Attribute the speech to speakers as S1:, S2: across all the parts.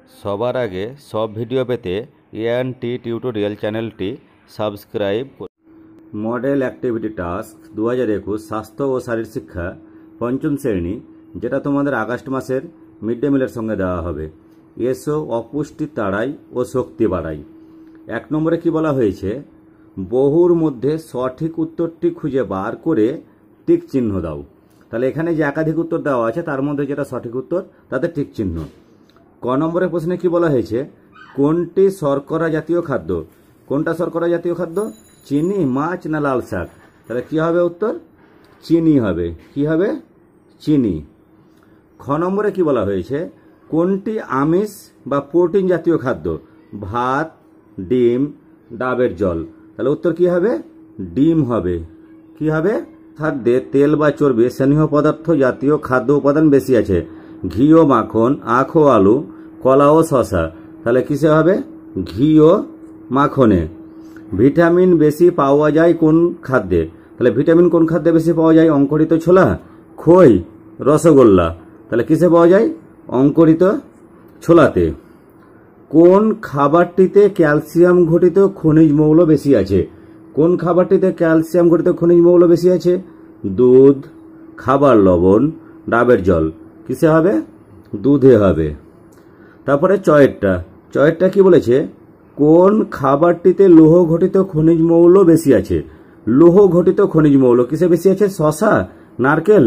S1: সবার আগে সব ভিডিও পেতে এএনটি টিউটোরিয়াল চ্যানেলটি সাবস্ক্রাইব করুন। মডেল অ্যাক্টিভিটি টাস্ক 2021 স্বাস্থ্য ও শারীর শিক্ষা পঞ্চম শ্রেণী, যেটা তোমাদের আগস্ট মাসের মিড ডে মিলের সঙ্গে দেওয়া হবে। এসো অপুষ্টি তাড়াই ও শক্তি বাড়াই। 1 নম্বরে কি বলা হয়েছে, বহুর মধ্যে সঠিক উত্তরটি খুঁজে বার করে টিক চিহ্ন দাও। তাহলে এখানে যে একাধিক উত্তর দেওয়া আছে তার মধ্যে যেটা সঠিক উত্তর তাতে টিক চিহ্ন। ক নম্বরের প্রশ্নে কি বলা হয়েছে, কোনটি শর্করা জাতীয় খাদ্য? কোনটা শর্করা জাতীয় খাদ্য? চিনি, মাছ না লাল শাক? তাহলে কি হবে উত্তর? চিনি হবে। কি হবে? চিনি। খ নম্বরে কি বলা হয়েছে, কোনটি আমিষ বা প্রোটিন জাতীয় খাদ্য? ভাত, ডিম, ডাবের জল? তাহলে উত্তর কি হবে? ডিম হবে। কি হবে? খাদ্যে তেল বা চর্বি স্নেহ পদার্থ জাতীয় খাদ্য উপাদান বেশি আছে। ঘি ও মাখন, আখ ও আলু, কলা ও শশা? তাহলে কিসে হবে? ঘি ও মাখনে। ভিটামিন বেশি পাওয়া যায় কোন খাদ্যে? তাহলে ভিটামিন কোন খাদ্যে বেশি পাওয়া যায়? অঙ্কুরিত ছোলা, খই, রসগোল্লা? তাহলে কিসে পাওয়া যায়? অঙ্কুরিত ছোলাতে। কোন খাবারটিতে ক্যালসিয়াম ঘটিত খনিজ মৌল বেশি আছে? কোন খাবারটিতে ক্যালসিয়াম ঘটিত খনিজ মৌল বেশি আছে? দুধ, খাবার লবণ, ডাবের জল? কিসে হবে? দুধে হবে। তারপরে চয়েরটা কি বলেছে, কোন খাবারটিতে লৌহ ঘটিত খনিজ মৌল বেশি আছে? লৌহ ঘটিত খনিজ মৌল কিসে বেশি আছে? শশা, নারকেল,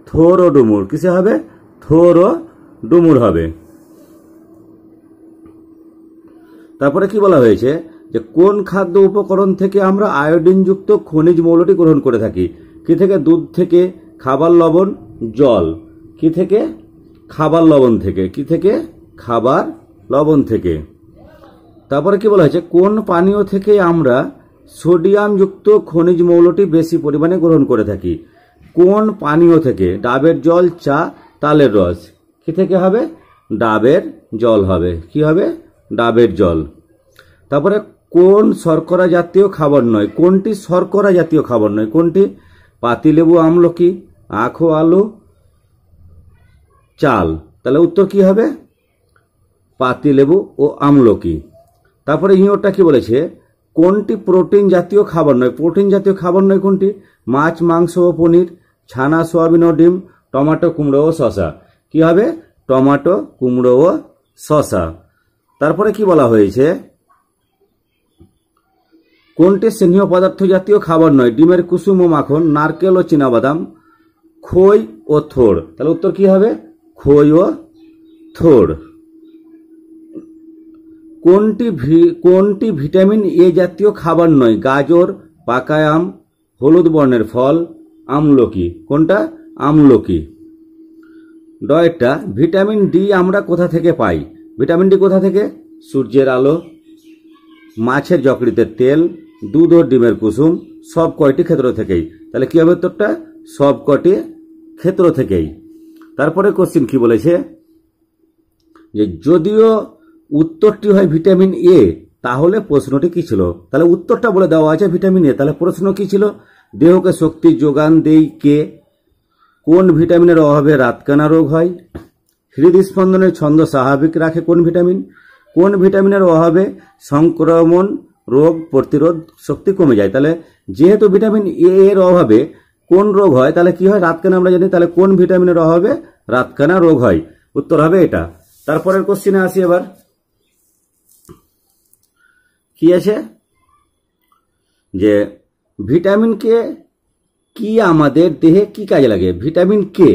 S1: থোর ও ডুমুর? কিসে হবে? থোর ও ডুমুর হবে। তারপরে কি বলা হয়েছে, যে কোন খাদ্য উপকরণ থেকে আমরা আয়োডিনযুক্ত খনিজ মৌলটি গ্রহণ করে থাকি? কি থেকে? দুধ থেকে, খাবার লবণ, জল? কি থেকে? খাবার লবণ থেকে। কি থেকে? খাবার লবণ থেকে। তারপরে কি বলা হয়েছে, কোন পানীয় থেকে আমরা সোডিয়ামযুক্ত খনিজ মৌলটি বেশি পরিমাণে গ্রহণ করে থাকি? কোন পানীয় থেকে? ডাবের জল, চা, তালের রস? কি থেকে হবে? ডাবের জল হবে। কি হবে? ডাবের জল। তারপরে কোন শর্করা জাতীয় খাবার নয়? কোনটি শর্করা জাতীয় খাবার নয়? কোনটি? পাতিলেবু, আমলকি, আখ ও আলু, চাল? তাহলে উত্তর কি হবে? পাতিলেবু ও আমলকি। তারপরে ইয়োটা কি বলেছে, কোনটি প্রোটিন জাতীয় খাবার নয়? প্রোটিন জাতীয় খাবার নয় কোনটি? মাছ, মাংস ও পনির, ছানা, সোয়াবিন ও ডিম, টমেটো, কুমড়ো ও শশা? কি হবে? টমেটো, কুমড়ো ও শশা। তারপরে কি বলা হয়েছে, কোনটি স্নেহ পদার্থ জাতীয় খাবার নয়? ডিমের কুসুম ও মাখন, নারকেল ও চীনাবাদাম, খই ও থোড়? তাহলে উত্তর কি হবে? খই ও থোড়। কোনটি ভিটামিন এ জাতীয় খাবার নয়? গাজর, পাকা আম, হলুদ বর্ণের ফল, আমলকি? কোনটা? আমলকি। ডয়েরটা, ভিটামিন ডি আমরা কোথা থেকে পাই? ভিটামিন ডি কোথা থেকে? সূর্যের আলো, মাছের যকৃতে তেল, দুধ ও ডিমের কুসুম, সব কয়টি ক্ষেত্র থেকেই? তাহলে কি হবে উত্তরটা? সব কটি ক্ষেত্র থেকেই। তারপরে কোশ্চিন কি বলেছে, যে যদিও উত্তরটি হয় ভিটামিন এ, তাহলে প্রশ্নটি কি ছিল? তাহলে উত্তরটা বলে দেওয়া আছে ভিটামিন এ, তাহলে প্রশ্ন কি ছিল? দেহকে শক্তি যোগান দেই কে? কোন ভিটামিনের অভাবে রাতকানা রোগ হয়? হৃদস্পন্দনের ছন্দ স্বাভাবিক রাখে কোন ভিটামিন? কোন ভিটামিনের অভাবে সংক্রমণ রোগ প্রতিরোধ শক্তি কমে যায়? তাহলে যেহেতু ভিটামিন এ এর অভাবে কোন রোগ হয়, তাহলে কি হয়? রাতকানা আমরা জানি, তাহলে কোন ভিটামিনের অভাবে রাতকানা রোগ হয়? উত্তর হবে এটা। তারপরের কোশ্চিনে আসি এবার। কি আছে, যে ভিটামিন কে কি আমাদের দেহে কি কাজে লাগে? ভিটামিন কে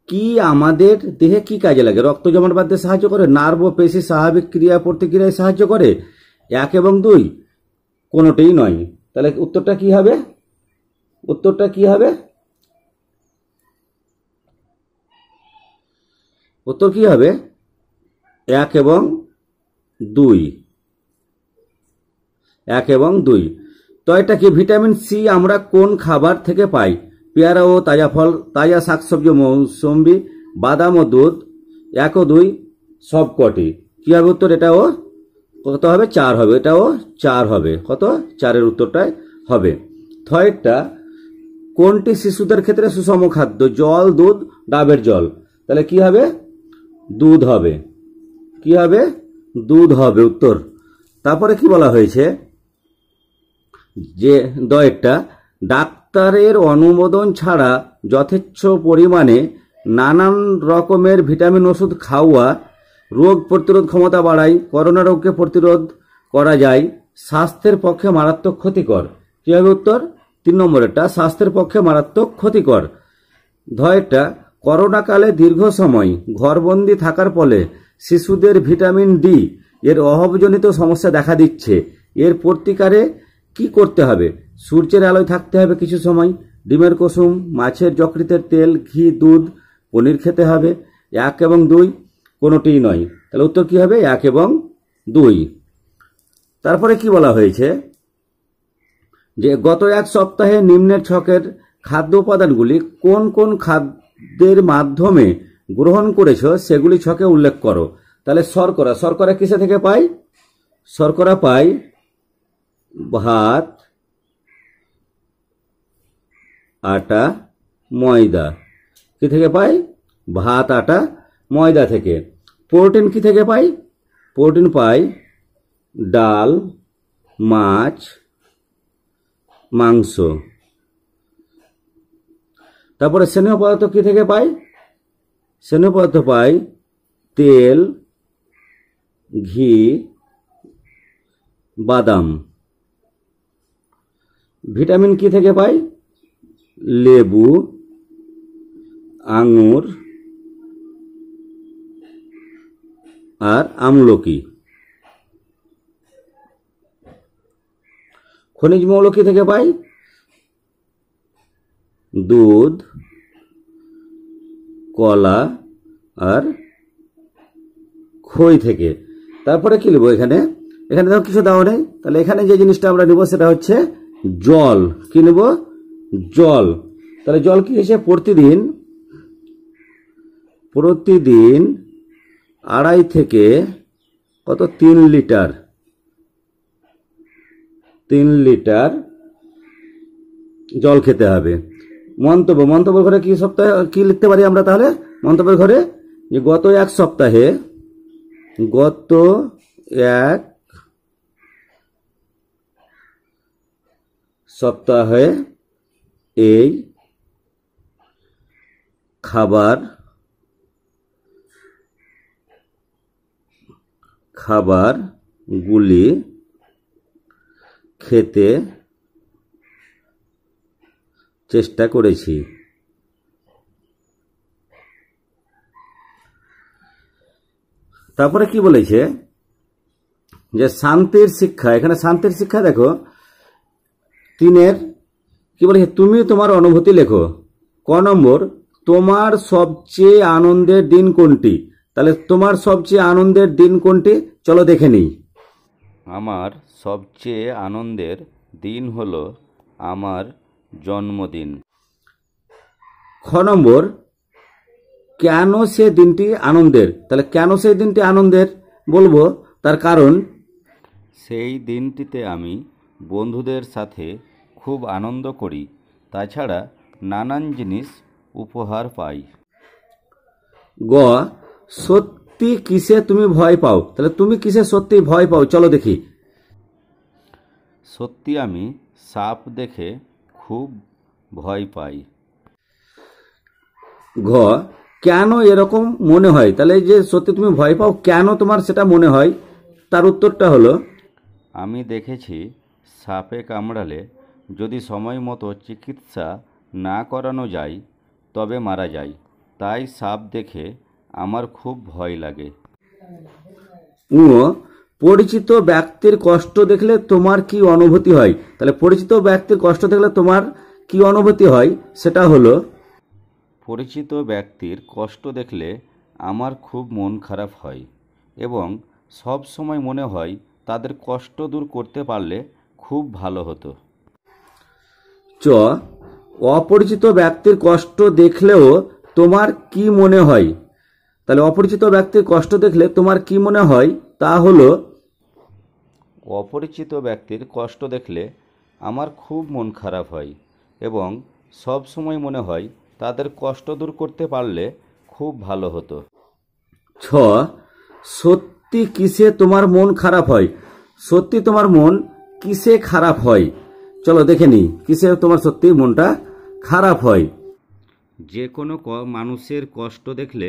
S1: কি আমাদের দেহে কি কাজে লাগে? রক্ত জমাট বাঁধতে সাহায্য করে, নার্ভ ও পেশি স্বাভাবিক ক্রিয়া প্রতিক্রিয়ায় সাহায্য করে, 1 এবং 2 কোনোটাই নয়? তাহলে উত্তরটা কি হবে? উত্তরটা কি হবে? উত্তর কি হবে? 1 এবং 2। 1 এবং 2। তো এটা কি, ভিটামিন সি আমরা কোন খাবার থেকে পাই? পেয়ারা ও তাজা ফল, তাজা শাকসবজি, মৌসুম্বি, বাদাম ও দুধ, 1 ও 2 সব কটি? কি হবে উত্তর? এটাও কত হবে? 4 হবে। এটাও 4 হবে। কত? 4-এর উত্তরটাই হবে। থয়েরটা, কোনটি শিশুদের ক্ষেত্রে সুষম খাদ্য? জল, দুধ, ডাবের জল? তাহলে কি হবে? দুধ হবে। কি হবে? দুধ হবে উত্তর। তারপরে কি বলা হয়েছে যে দয়েরটা, ডাক্তারের অনুমোদন ছাড়া যথেচ্ছ পরিমাণে নানান রকমের ভিটামিন ওষুধ খাওয়া রোগ প্রতিরোধ ক্ষমতা বাড়ায়, করোনা রোগকে প্রতিরোধ করা যায়, স্বাস্থ্যের পক্ষে মারাত্মক ক্ষতিকর। কি হবে উত্তর? 3 নম্বরেরটা, স্বাস্থ্যের পক্ষে মারাত্মক ক্ষতিকর। ধয়েরটা, করোনাকালে দীর্ঘ সময় ঘরবন্দি থাকার ফলে শিশুদের ভিটামিন ডি এর অভাবজনিত সমস্যা দেখা দিচ্ছে। এর প্রতিকারে কি করতে হবে? সূর্যের আলোয় থাকতে হবে কিছু সময়, ডিমের কুসুম, মাছের যকৃতের তেল, ঘি, দুধ, পনির খেতে হবে। 1 এবং 2 কোনোটিই নয়। তাহলে উত্তর কি হবে? 1 এবং 2। তারপরে কি বলা হয়েছে যে গত 1 সপ্তাহে নিম্নের ছকের খাদ্য উপাদানগুলি কোন কোন খাদ্যের মাধ্যমে গ্রহণ করেছো সেগুলি ছকে উল্লেখ করো। তাহলে শর্করা, শর্করা কিসে থেকে পাই? শর্করা পাই ভাত, আটা, ময়দা। কি থেকে পাই? ভাত, আটা, ময়দা থেকে। প্রোটিন কি থেকে পাই? প্রোটিন পাই ডাল, মাছ, মাংস। তারপরে স্নেহ পদার্থ কি থেকে পাই? স্নেহ পদার্থ পাই তেল, ঘি, বাদাম। ভিটামিন কি থেকে পাই? লেবু, আঙুর আর আমলকি। খনিজ মৌল কি থেকে পাই? দুধ, কলা আর খই থেকে। তারপরে কি নেব? এখানে তো কিছু দেওয়া নেই, তাহলে এখানে যে জিনিসটা আমরা নেব সেটা হচ্ছে জল। কি নেব? জল। তাহলে জল কি হয়েছে? প্রতিদিন 2.5 থেকে কত 3 লিটার 3 লিটার জল খেতে হবে। মন্তব্যের ঘরে কি সপ্তাহে কি লিখতে পারি আমরা? তাহলে মন্তব্যের ঘরে যে গত 1 সপ্তাহে এই খাবারগুলি খেতে চেষ্টা করেছি। তারপরে কি বলেছে যে শান্তির শিক্ষা। এখানে শান্তির শিক্ষা দেখো 3 কি বলেছে? তুমি তোমার অনুভূতি লেখো। ক নম্বর, তোমার সবচেয়ে আনন্দের দিন কোনটি? তাহলে তোমার সবচেয়ে আনন্দের দিন কোনটি? চলো দেখে নিই।
S2: আমার সবচেয়ে আনন্দের দিন হলো আমার জন্মদিন।
S1: খ নম্বর, কেন সে দিনটি আনন্দের? তাহলে কেন সেই দিনটি আনন্দের বলবো, তার কারণ
S2: সেই দিনটিতে আমি বন্ধুদের সাথে খুব আনন্দ করি, তাছাড়া নানান জিনিস উপহার পাই।
S1: গ, সত্যি কিসে তুমি ভয় পাও? তাহলে তুমি কিসে সত্যি ভয় পাও? চলো দেখি।
S2: সত্যি আমি সাপ দেখে খুব ভয় পাই।
S1: ঘ, কেন এরকম মনে হয়? তাহলে এই যে সত্যি তুমি ভয় পাও, কেন তোমার সেটা মনে হয়? তার উত্তরটা হলো,
S2: আমি দেখেছি সাপে কামড়ালে যদি সময় মতো চিকিৎসা না করানো যায় তবে মারা যায়, তাই সাপ দেখে আমার খুব ভয় লাগে।
S1: উ, পরিচিত ব্যক্তির কষ্ট দেখলে তোমার কি অনুভূতি হয়? তাহলে পরিচিত ব্যক্তির কষ্ট দেখলে তোমার কি অনুভূতি হয়? সেটা হলো,
S2: পরিচিত ব্যক্তির কষ্ট দেখলে আমার খুব মন খারাপ হয় এবং সব সময় মনে হয় তাদের কষ্ট দূর করতে পারলে খুব ভালো হতো।
S1: চ, অপরিচিত ব্যক্তির কষ্ট দেখলেও তোমার কি মনে হয়? তাহলে অপরিচিত ব্যক্তির কষ্ট দেখলে তোমার কি মনে হয়? তা হলো,
S2: অপরিচিত ব্যক্তির কষ্ট দেখলে আমার খুব মন খারাপ হয় এবং সব সময় মনে হয় তাদের কষ্ট দূর করতে পারলে খুব ভালো হতো।
S1: ছ, সত্যি সত্যি কিসে তোমার মন খারাপ হয়? সত্যি তোমার মন কিসে খারাপ হয়? চলো দেখে নি কিসে তোমার সত্যি মনটা খারাপ হয়।
S2: যে কোনো মানুষের কষ্ট দেখলে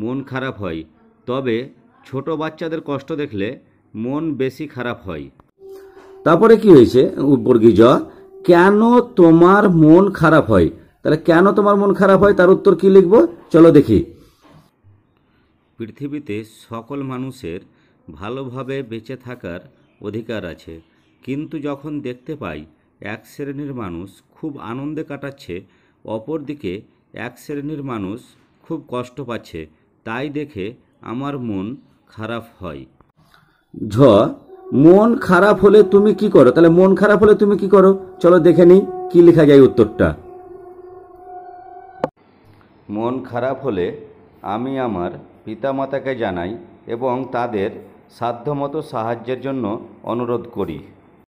S2: মন খারাপ হয়, তবে ছোট বাচ্চাদের কষ্ট দেখলে মন বেশি খারাপ হয়।
S1: তারপরে কি হয়েছে বর্গী জ, কেন তোমার মন খারাপ হয়? তাহলে কেন তোমার মন খারাপ হয় তার উত্তর কি লিখবো চলো দেখি।
S2: পৃথিবীতে সকল মানুষের ভালোভাবে বেঁচে থাকার অধিকার আছে, কিন্তু যখন দেখতে পাই এক শ্রেণীর মানুষ খুব আনন্দে কাটাচ্ছে, অপরদিকে এক শ্রেণীর মানুষ খুব কষ্ট পাচ্ছে, তাই দেখে আমার মন খারাপ হয়।
S1: ঝ, মন খারাপ হলে তুমি কি করো? তাহলে মন খারাপ হলে তুমি কি করো চলো দেখে নিই কি লেখা যায় উত্তরটা।
S2: মন খারাপ হলে আমি আমার পিতামাতাকে জানাই এবং তাদের সাধ্যমতো সাহায্যের জন্য অনুরোধ করি।